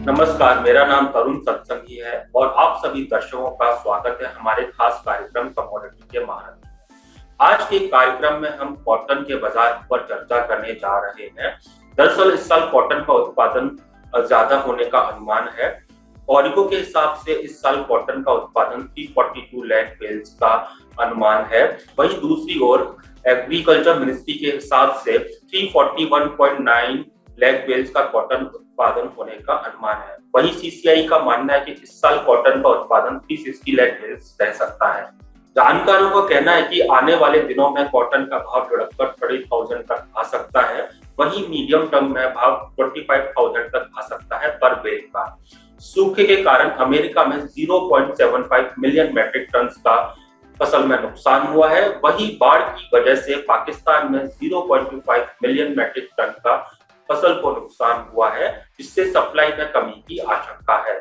नमस्कार, मेरा नाम तरुण सत्संगी है और आप सभी दर्शकों का स्वागत है हमारे खास कार्यक्रम कमोडिटी के महारत में। आज के कार्यक्रम में हम कॉटन के बाजार पर चर्चा करने जा रहे हैं। दरअसल इस साल कॉटन का उत्पादन ज्यादा होने का अनुमान है। ऑरिको के हिसाब से इस साल कॉटन का उत्पादन 342 लाख बेल्स का अनुमान है। वहीं दूसरी ओर एग्रीकल्चर मिनिस्ट्री के हिसाब से 341.9 लाख बेल्स का कॉटन उत्पादन होने का अनुमान है। वहीं सीसीआई का मानना है कि इस साल कॉटन का उत्पादन 360 लाख बेल्स रह सकता है। जानकारों का कहना है कि आने वाले दिनों में कॉटन का भाव लुढ़ककर 30,000 तक आ सकता है। वहीं मीडियम टर्म में भाव 25,000 तक आ सकता है पर बेल का। सूखे के कारण अमेरिका में 0.75 मिलियन मैट्रिक टन का फसल में नुकसान हुआ है। वहीं बाढ़ की वजह से पाकिस्तान में 0.25 मिलियन मैट्रिक टन का फसल को नुकसान हुआ है, जिससे सप्लाई में कमी की आशंका है।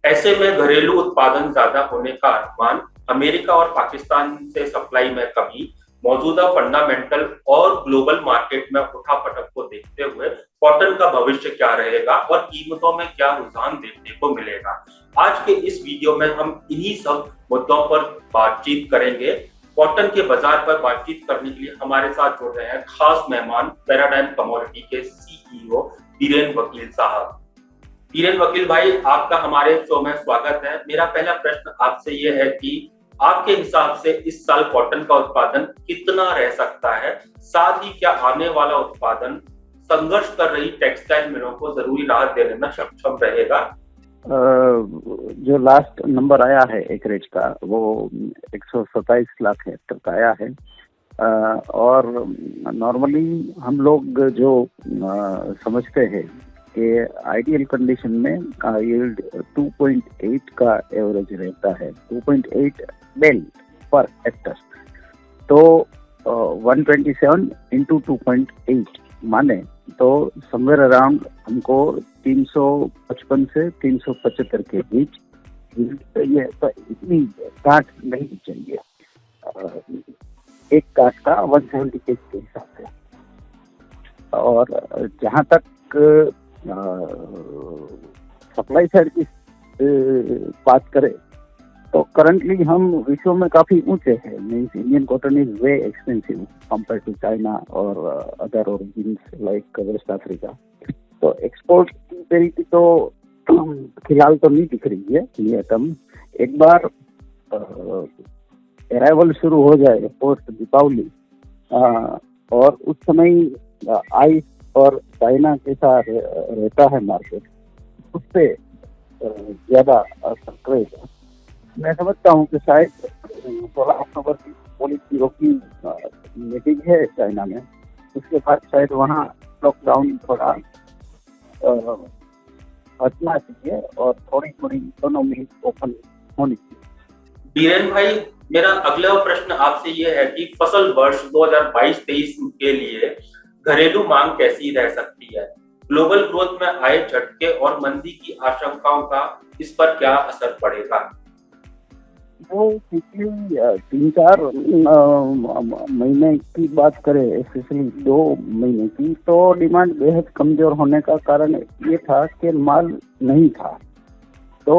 ऐसे में घरेलू उत्पादन ज्यादा होने का अनुमान, अमेरिका और पाकिस्तान से सप्लाई में कमी, मौजूदा फंडामेंटल और ग्लोबल मार्केट में उठापटक को देखते हुए कॉटन का भविष्य क्या रहेगा और कीमतों में क्या रुझान देखने को मिलेगा। आज के इस वीडियो में हम इन्हीं सब मुद्दों पर बातचीत करेंगे। कॉटन के बाजार पर बातचीत करने के लिए हमारे साथ जुड़ रहे हैं खास मेहमान पैराडाइम कमोडिटी के सीईओ बीरेन वकील साहब। बीरेन वकील भाई, आपका हमारे शो में स्वागत है। मेरा पहला प्रश्न आपसे ये है कि आपके हिसाब से इस साल कॉटन का उत्पादन कितना रह सकता है, साथ ही क्या आने वाला उत्पादन संघर्ष कर रही टेक्सटाइल मिलों को जरूरी राहत देने में सक्षम रहेगा? जो लास्ट नंबर आया है एकरेज का वो 127 लाख हेक्टर का आया है। और नॉर्मली हम लोग जो समझते हैं कि आइडियल कंडीशन में यील्ड 2.8 का एवरेज रहता है, 2.8 बेल पर हेक्टर। तो 127 इंटू 2.8 माने तो समवेयर अराउंड हमको 355 से 375 के बीच चाहिए। तो इतनी काट नहीं चाहिए, एक काट का 170 केज के हिसाब से। और जहाँ तक सप्लाई साइड की बात करें तो करंटली हम विश्व में काफी ऊंचे हैं। Means Indian cotton is way expensive compare to China और other origins like West Africa. तो एक्सपोर्ट की पेरिटी तो फिलहाल तो नहीं दिख रही है नियर टर्म। एक बार अराइवल शुरू हो जाए पोस्ट दीपावली और उस समय आइस और चाइना के साथ रहता है मार्केट, उससे ज्यादा असर करेगा। मैं समझता हूँ कि शायद 16 अक्टूबर की पॉलिसी रोकी मीटिंग है चाइना में, उसके बाद शायद वहाँ लॉकडाउन थोड़ा हटना चाहिए और थोड़ी थोड़ी इकोनॉमी ओपन होनी चाहिए। बीरेन भाई, मेरा अगला प्रश्न आपसे ये है कि फसल वर्ष 2022-23 के लिए घरेलू मांग कैसी रह सकती है? ग्लोबल ग्रोथ में आए झटके और मंदी की आशंकाओं का इस पर क्या असर पड़ेगा? वो पिछली 3-4 महीने की बात करें, स्पेशली 2 महीने की, तो डिमांड बेहद कमजोर होने का कारण ये था कि माल नहीं था। तो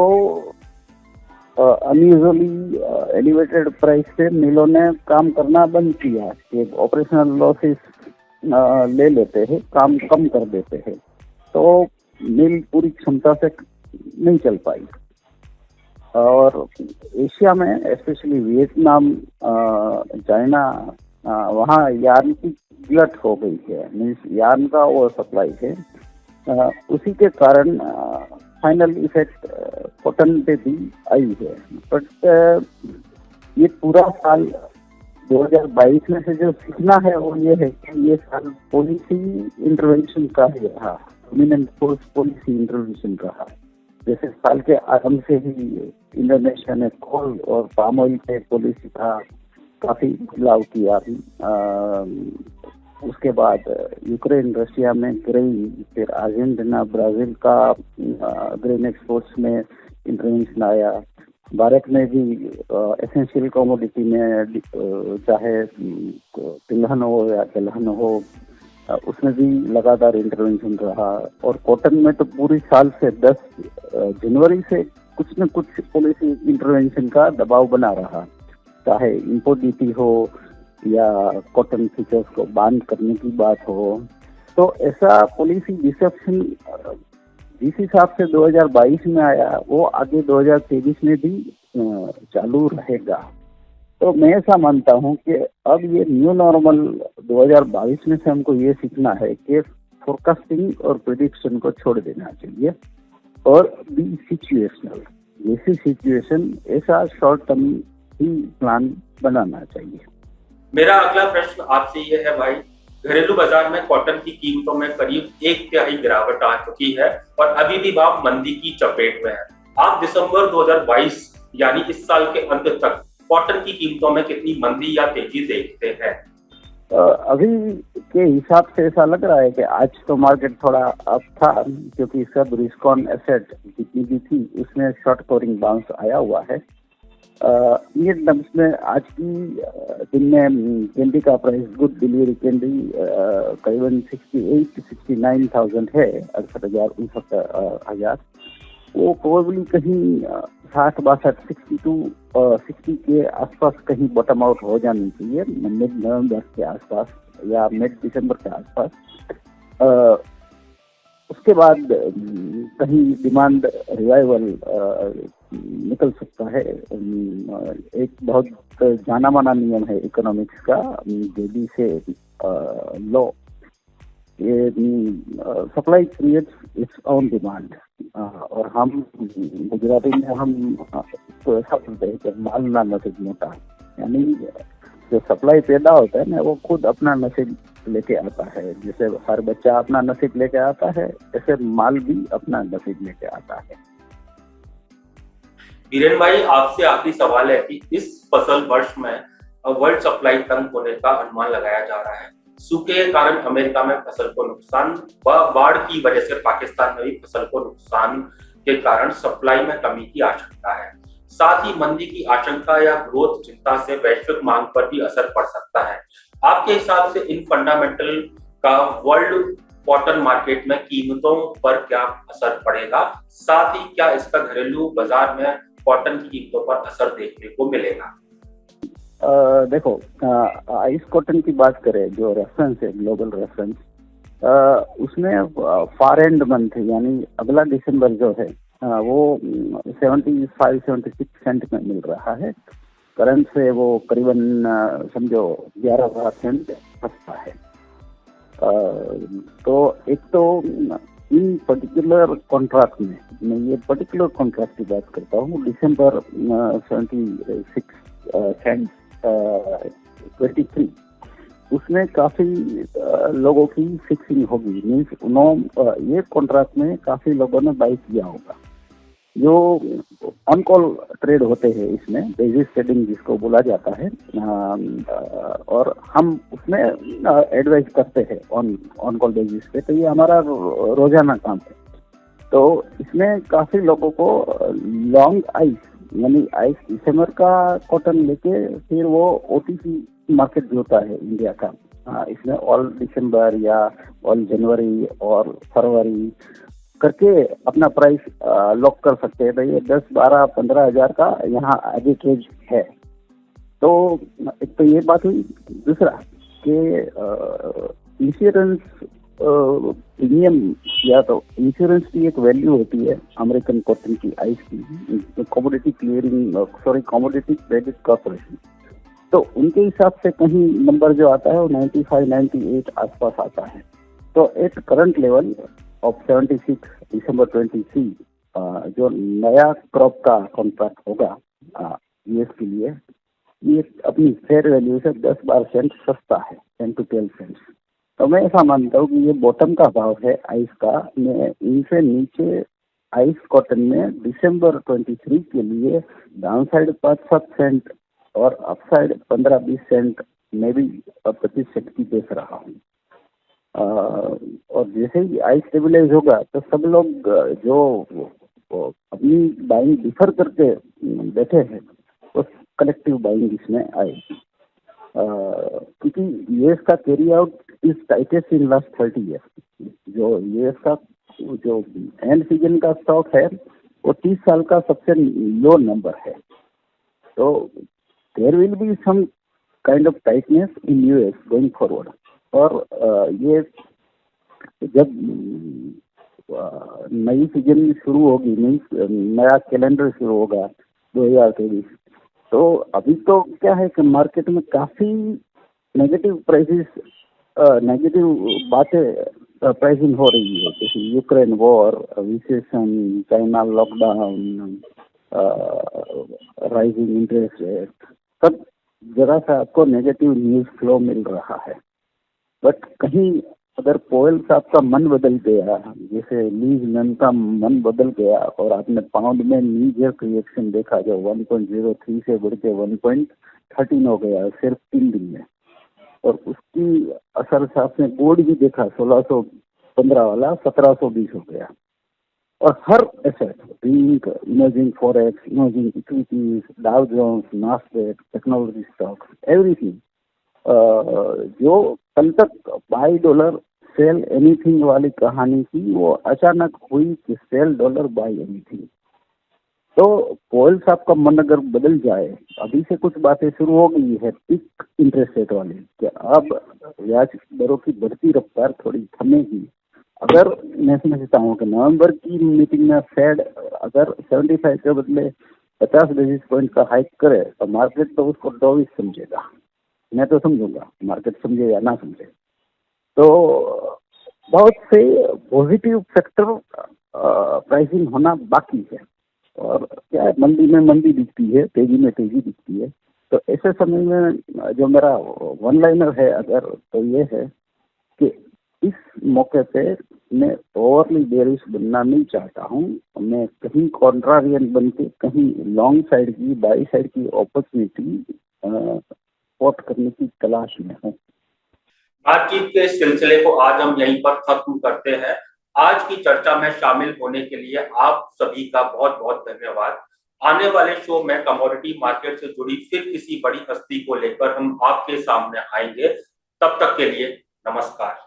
अनयूजुअली एलिवेटेड प्राइस से मिलों ने काम करना बंद किया कि ऑपरेशनल लॉसेस ले लेते हैं, काम कम कर देते हैं। तो मिल पूरी क्षमता से नहीं चल पाई। और एशिया में स्पेशली वियतनाम, चाइना, वहाँ यार्न की गलत हो गई है। मीन्स यार्न का वो सप्लाई है, उसी के कारण फाइनल इफेक्ट कॉटन पे भी आई है। बट ये पूरा साल 2022 में से जो सीखना है वो ये है कि ये साल पॉलिसी इंटरवेंशन का ही रहा, डोमिनेंट फोर्स पॉलिसी इंटरवेंशन रहा। जैसे साल के आरंभ से ही इंडोनेशिया ने कोल और पाम ऑयल पे पॉलिसी का काफी बदलाव किया। उसके बाद यूक्रेन रशिया में ग्रेन, फिर अर्जेंटीना ब्राजील का ग्रेन एक्सपोर्ट्स में इंटरवेंशन आया। भारत में भी एसेंशियल कमोडिटी में चाहे तिलहन हो या तिलहन हो, उसमें भी लगातार इंटरवेंशन रहा। और कॉटन में तो पूरी साल से 10 जनवरी से कुछ न कुछ पॉलिसी इंटरवेंशन का दबाव बना रहा, चाहे इम्पोर्ट ड्यूटी हो या कॉटन फीचर्स को बंद करने की बात हो। तो ऐसा पॉलिसी डिसेप्शन जिस हिसाब से 2022 में आया वो आगे 2023 में भी चालू रहेगा। तो मैं ऐसा मानता हूं कि अब ये न्यू नॉर्मल 2022 में से हमको ये सीखना है कि फोरकास्टिंग और प्रेडिक्शन को छोड़ देना चाहिए और बी सिचुएशनल, जैसी सिचुएशन ऐसा शॉर्ट टर्म ही प्लान बनाना चाहिए। मेरा अगला प्रश्न आपसे ये है भाई, घरेलू बाजार में कॉटन की कीमतों में करीब 1/3 गिरावट आ चुकी है और अभी भी आप मंदी की चपेट में है। आप दिसंबर 2022 यानी इस साल के अंत तक कॉटन की कीमतों में कितनी मंदी या तेजी देखते हैं? अभी के हिसाब से ऐसा लग रहा है कि आज तो मार्केट थोड़ा अप था, क्योंकि सब रिस्क-ऑन एसेट जितनी भी थी उसमें शॉर्ट कवरिंग बाउंस आया हुआ है। ये टर्म्स में आज की दिन में कैंडी का प्राइस, गुड डिलीवरी कैंडी करीबन 68-69,000 है, 68,000-69,000। वो प्रोबेबली कहीं 60 के आसपास कहीं बॉटम आउट हो जानी चाहिए, मिड नवंबर के आसपास या मिड दिसंबर के आसपास। उसके बाद कहीं डिमांड रिवाइवल निकल सकता है। एक बहुत जाना माना नियम है इकोनॉमिक्स का, जेडी से लॉ, ये supply creates its own demand. और हम गुजराती में हम तो ऐसा बोलते हैं कि माल ना नसीब मोटा, यानी जो सप्लाई पैदा होता है ना वो खुद अपना नसीब लेके आता है। जैसे हर बच्चा अपना नसीब लेके आता है, ऐसे माल भी अपना नसीब लेके आता है। बीरेन भाई, आपसे आखिरी सवाल है कि इस फसल वर्ष में वर्ल्ड सप्लाई तंग होने का अनुमान लगाया जा रहा है। सूखे के कारण अमेरिका में फसल को नुकसान व बाढ़ की वजह से पाकिस्तान में भी फसल को नुकसान के कारण सप्लाई में कमी की आशंका है। साथ ही मंदी की आशंका या ग्रोथ चिंता से वैश्विक मांग पर भी असर पड़ सकता है। आपके हिसाब से इन फंडामेंटल का वर्ल्ड कॉटन मार्केट में कीमतों पर क्या असर पड़ेगा? साथ ही क्या इसका घरेलू बाजार में कॉटन की कीमतों पर असर देखने को मिलेगा? देखो, आइस कॉटन की बात करें, जो रेफरेंस है, ग्लोबल रेफरेंस, उसमें फार एंड मंथ यानी अगला दिसंबर जो है वो 75-76 सेंट में मिल रहा है। करंट से वो करीबन समझो 11 सेंट सस्ता है। तो एक तो इन पर्टिकुलर कॉन्ट्रैक्ट में, मैं ये पर्टिकुलर कॉन्ट्रैक्ट की बात करता हूँ, दिसंबर 76 सेंट 23, उसमें काफी लोगों की फिक्सिंग होगी। मीन्स उन्होंने ये कॉन्ट्रैक्ट में काफी लोगों ने बाई किया होगा। जो ऑन कॉल ट्रेड होते हैं इसमें, बेसिस ट्रेडिंग जिसको बोला जाता है, और हम उसमें एडवाइस करते हैं ऑन कॉल बेसिस पे। तो ये हमारा रोजाना काम है। तो इसमें काफी लोगों को लॉन्ग आइस यानी आइस दिसंबर का कॉटन लेके फिर वो ओटीसी मार्केट जो होता है इंडिया का, इसमें ऑल दिसंबर या ऑल जनवरी और फरवरी करके अपना प्राइस लॉक कर सकते हैं। तो ये 10, 12, 15 हजार का यहाँ आगे ट्रेड है। तो एक तो ये बात हुई। दूसरा कि इंश्योरेंस प्रीमियम, या तो इंश्योरेंस की एक वैल्यू होती है अमेरिकन कॉटन की आइस की, कमोडिटी क्रेडिट कॉर्पोरेशन। तो उनके हिसाब से कहीं नंबर जो आता है वो 95-98 आसपास आता है। तो एट करंट लेवल ऑफ 76 दिसंबर 23, जो नया क्रॉप का कॉन्ट्रैक्ट होगा यूएस के लिए, ये अपनी फेयर वैल्यू से 10-12 सेंट सस्ता है, 10 to 12 सेंट। तो मैं ऐसा मानता हूँ कि ये बॉटम का भाव है आइस का। मैं इनसे नीचे आइस कॉटन में दिसंबर 23 के लिए डाउन साइड 5-7 सेंट और अपसाइड 15-20 सेंट में भी प्रति सेट की बेच रहा हूँ। और जैसे ही आइस स्टेबलाइज होगा तो सब लोग जो अपनी बाइंग डिफर करके बैठे हैं वो कलेक्टिव बाइंग इसमें आएगी। क्योंकि यूएस का carry out is tightest in last 30 years. जो यूएस का जो एंड सीजन का स्टॉक है वो 30 साल का सबसे लो नंबर है। तो there will be some kind of tightness in us going forward. और ये जब नई सीजन शुरू होगी, नया कैलेंडर शुरू होगा 2023, तो अभी तो क्या है कि मार्केट में काफी नेगेटिव प्राइसेस, नेगेटिव बातें प्राइसिंग हो रही है, जैसे Ukraine war, recession, China lockdown, rising interest rate, सब जरा सा आपको नेगेटिव न्यूज फ्लो मिल रहा है। बट कहीं अगर पोवेल साहब का मन बदल गया, जैसे लीज मैन का मन बदल गया और आपने पाउंड में नीजर्क रिएक्शन देखा जो 1.03 से बढ़ के 1.13 हो गया सिर्फ 3 दिन में, और उसकी असर से आपने बोर्ड भी देखा 1615 वाला 1720 हो गया। और हर asset, bank, emerging forex, emerging equities, Dow Jones, Nasdaq, technology stocks, everything, जो कल तक बाई डॉलर सेल एनीथिंग वाली कहानी थी वो अचानक हुई कि सेल डॉलर बाई एनीथिंग। तो पोवेल साहब का मन अगर बदल जाए, अभी से कुछ बातें शुरू हो गई है पीक इंटरेस्ट रेट वाली कि अब ब्याज दरों की बढ़ती रफ्तार थोड़ी थमेगी। अगर मैं समझता हूँ कि नवंबर की मीटिंग में फेड अगर 75 के बदले 50 बेसिस पॉइंट का हाइक करे तो मार्केट तो उसको डॉविश समझेगा। मैं तो समझूंगा, मार्केट समझे या ना समझे। तो बहुत से पॉजिटिव फैक्टर प्राइसिंग होना बाकी है। और क्या है, मंदी में मंदी दिखती है, तेजी में तेजी दिखती है। तो ऐसे समय में जो मेरा वन लाइनर है अगर, तो ये है कि इस मौके पे मैं ओवरली बेरिश बनना नहीं चाहता हूँ। मैं कहीं कॉन्ट्रारियन बन के कहीं लॉन्ग साइड की, बाई साइड की अपॉर्चुनिटी स्पॉट करने की तलाश में हूँ। बातचीत के सिलसिले को आज हम यहीं पर खत्म करते हैं। आज की चर्चा में शामिल होने के लिए आप सभी का बहुत बहुत धन्यवाद। आने वाले शो में कमोडिटी मार्केट से जुड़ी फिर किसी बड़ी हस्ती को लेकर हम आपके सामने आएंगे। तब तक के लिए नमस्कार।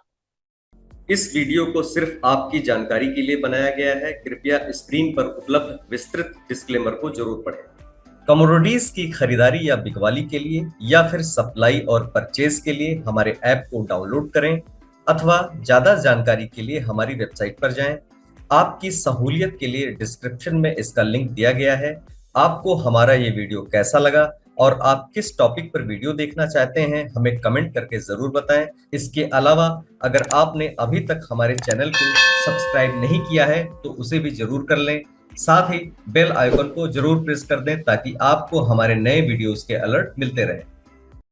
इस वीडियो को सिर्फ आपकी जानकारी के लिए बनाया गया है। कृपया स्क्रीन पर उपलब्ध विस्तृत डिस्क्लेमर को जरूर पढ़ें। कमोडिटीज की खरीदारी या बिकवाली के लिए या फिर सप्लाई और परचेज के लिए हमारे ऐप को डाउनलोड करें अथवा ज्यादा जानकारी के लिए हमारी वेबसाइट पर जाएं। आपकी सहूलियत के लिए डिस्क्रिप्शन में इसका लिंक दिया गया है। आपको हमारा ये वीडियो कैसा लगा और आप किस टॉपिक पर वीडियो देखना चाहते हैं हमें कमेंट करके जरूर बताएं। इसके अलावा अगर आपने अभी तक हमारे चैनल को सब्सक्राइब नहीं किया है तो उसे भी जरूर कर लें। साथ ही बेल आइकन को जरूर प्रेस कर दें ताकि आपको हमारे नए वीडियोस के अलर्ट मिलते रहें।